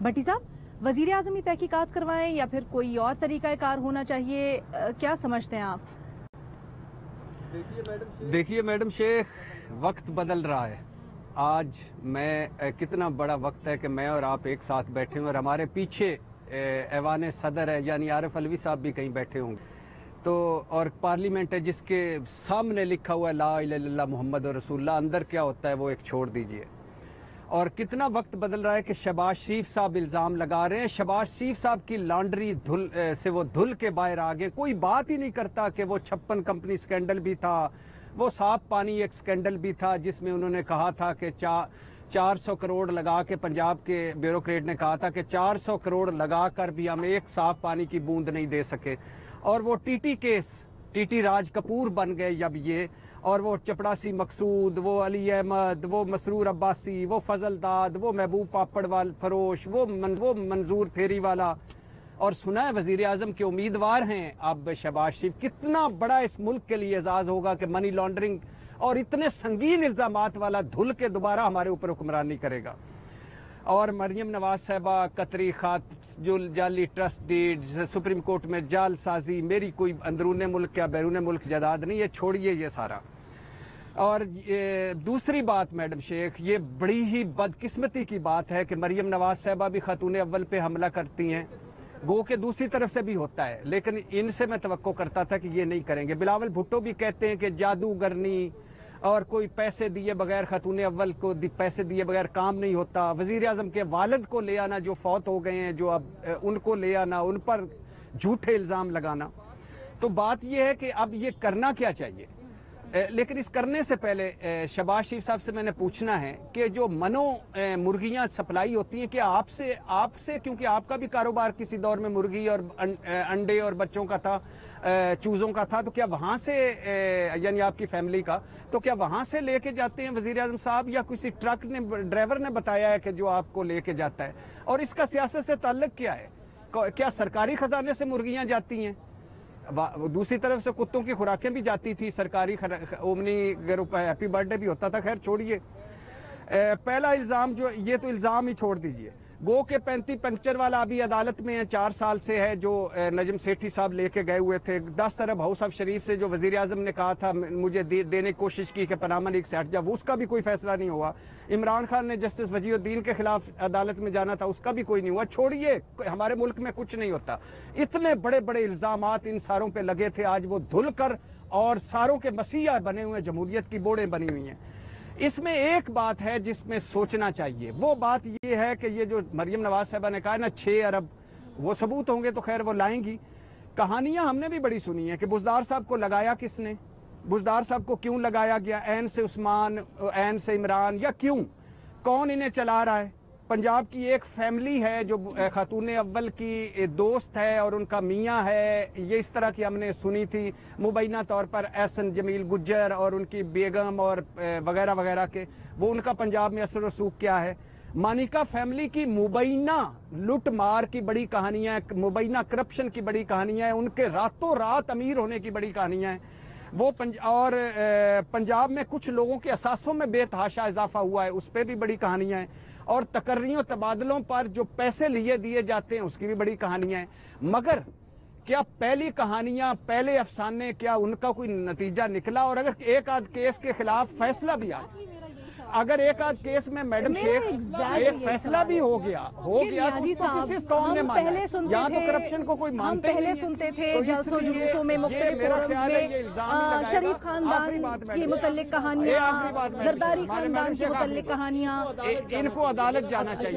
भट्टी साहब, वजीर आज़म ही तहकीकात करवाएं या फिर कोई और तरीका कार होना चाहिए, क्या समझते हैं आप? देखिए मैडम शेख, वक्त बदल रहा है। आज मैं कितना बड़ा वक्त है कि मैं और आप एक साथ बैठे हैं और हमारे पीछे ऐवान सदर है यानी आरिफ अलवी साहब भी कहीं बैठे होंगे, तो और पार्लियामेंट है जिसके सामने लिखा हुआ है ला इलाहा इल्लल्लाह मुहम्मद रसूलुल्लाह। अंदर क्या होता है वो एक छोड़ दीजिए। और कितना वक्त बदल रहा है कि शहबाज शरीफ साहब इल्ज़ाम लगा रहे हैं। शहबाज शरीफ साहब की लॉन्ड्री से वो धुल के बाहर आ गए। कोई बात ही नहीं करता कि वो 56 कंपनी स्कैंडल भी था, वो साफ पानी एक स्कैंडल भी था जिसमें उन्होंने कहा था कि 400 करोड़ लगा के, पंजाब के ब्यूरोक्रेट ने कहा था कि 400 करोड़ लगा कर भी हम एक साफ पानी की बूंद नहीं दे सके। और वो TT case, TT Raj Kapoor बन गए जब ये, और वो चपड़ासी मकसूद, वो अली अहमद, वो मसरूर अब्बासी, वो फजल दाद, वो महबूब पापड़वाल फरोश, वो मंजूर फेरी वाला, और सुना है वजीर आज़म के उम्मीदवार हैं अब शहबाज शरीफ। कितना बड़ा इस मुल्क के लिए एजाज़ होगा कि मनी लॉन्ड्रिंग और इतने संगीन इल्ज़ामात वाला धुल के दोबारा हमारे ऊपर हुक्मरानी करेगा। और मरियम नवाज साहबा, कतरी खात, जो जाली ट्रस्ट डीड, सुप्रीम कोर्ट में जालसाजी, मेरी कोई अंदरून मुल्क या बैरून मुल्क जायदाद नहीं, ये छोड़िए ये सारा। और दूसरी बात मैडम शेख, ये बड़ी ही बदकिस्मती की बात है कि मरियम नवाज साहबा भी खातून अव्वल पे हमला करती हैं, गो के दूसरी तरफ से भी होता है, लेकिन इनसे मैं तवक्को करता था कि ये नहीं करेंगे। बिलावल भुट्टो भी कहते हैं कि जादूगरनी और कोई पैसे दिए बगैर, खातून अव्वल को पैसे दिए बगैर काम नहीं होता। वजीर आज़म के वालिद को ले आना जो फौत हो गए हैं, जो अब उनको ले आना, उन पर झूठे इल्ज़ाम लगाना। तो बात यह है कि अब ये करना क्या चाहिए। लेकिन इस करने से पहले शहबाज शरीफ साहब से मैंने पूछना है कि जो मुर्गियां सप्लाई होती हैं, क्या आपसे क्योंकि आपका भी कारोबार किसी दौर में मुर्गी और अंडे और बच्चों का था, चूज़ों का था, तो क्या वहाँ से यानी आपकी फैमिली का, तो क्या वहाँ से लेके जाते हैं वज़ीर आज़म साहब, या किसी ट्रक ने, ड्राइवर ने बताया है कि जो आपको लेके जाता है? और इसका सियासत से ताल्लुक क्या है? क्या सरकारी खजाने से मुर्गियाँ जाती हैं? दूसरी तरफ से कुत्तों की खुराकें भी जाती थी, सरकारी ओमनी हैप्पी बर्थडे भी होता था। खैर छोड़िए, पहला इल्ज़ाम जो, ये तो इल्ज़ाम ही छोड़ दीजिए। गो के 35 पंक्चर वाला अभी अदालत में है, 4 साल से है, जो नजम सेठी साहब लेके गए हुए थे। 10 अरब हाउस ऑफ शरीफ से जो वजीर आज़म ने कहा था मुझे देने की कोशिश की कि पनामा लीग से हट जा, उसका भी कोई फैसला नहीं हुआ। इमरान खान ने जस्टिस वजीउद्दीन के खिलाफ अदालत में जाना था, उसका भी कोई नहीं हुआ। छोड़िए, हमारे मुल्क में कुछ नहीं होता। इतने बड़े बड़े इल्ज़ामात इन सारों पर लगे थे, आज वो धुल कर और सारों के मसीहा बने हुए, जमहूरियत की बोड़ें बनी हुई हैं। इसमें एक बात है जिसमें सोचना चाहिए, वो बात ये है कि ये जो मरियम नवाज साहबा ने कहा ना 6 अरब, वो सबूत होंगे तो खैर वो लाएंगी। कहानियां हमने भी बड़ी सुनी है कि बुज़दार साहब को लगाया किसने, बुज़दार साहब को क्यों लगाया गया, ऐन से उस्मान, ऐन से इमरान, या क्यों, कौन इन्हें चला रहा है? पंजाब की एक फैमिली है जो खातून अव्वल की दोस्त है और उनका मियाँ है, ये इस तरह की हमने सुनी थी मुबैना तौर पर, एहसन जमील गुज्जर और उनकी बेगम और वगैरह वगैरह के, वो उनका पंजाब में असर रसूख क्या है। मानिका फैमिली की मुबैना लुट मार की बड़ी कहानियाँ, मुबैना करप्शन की बड़ी कहानियाँ हैं, उनके रातों रात अमीर होने की बड़ी कहानियाँ हैं। वो पंजाब में कुछ लोगों के असासों में बेतहाशा इजाफा हुआ है, उस पर भी बड़ी कहानियाँ हैं। और तकर्रियों तबादलों पर जो पैसे दिए जाते हैं उसकी भी बड़ी कहानियां हैं। मगर क्या पहली कहानियां, पहले अफसाने, क्या उनका कोई नतीजा निकला? और अगर एक आध केस के खिलाफ फैसला भी आया, अगर एक आध केस में मैडम शेख एक फैसला भी हो गया तो उसको किस कौम ने माना? यहाँ तो करप्शन को कोई मानते ही नहीं है। सुनते थे तो इसलिए ये मेरा ख्याल है ये इल्जाम ही लगाएगा। शरीफ खानदान के मुतल्लिक कहानियां, जरदारी खानदान के मुतल्लिक कहानियां, इनको अदालत जाना चाहिए।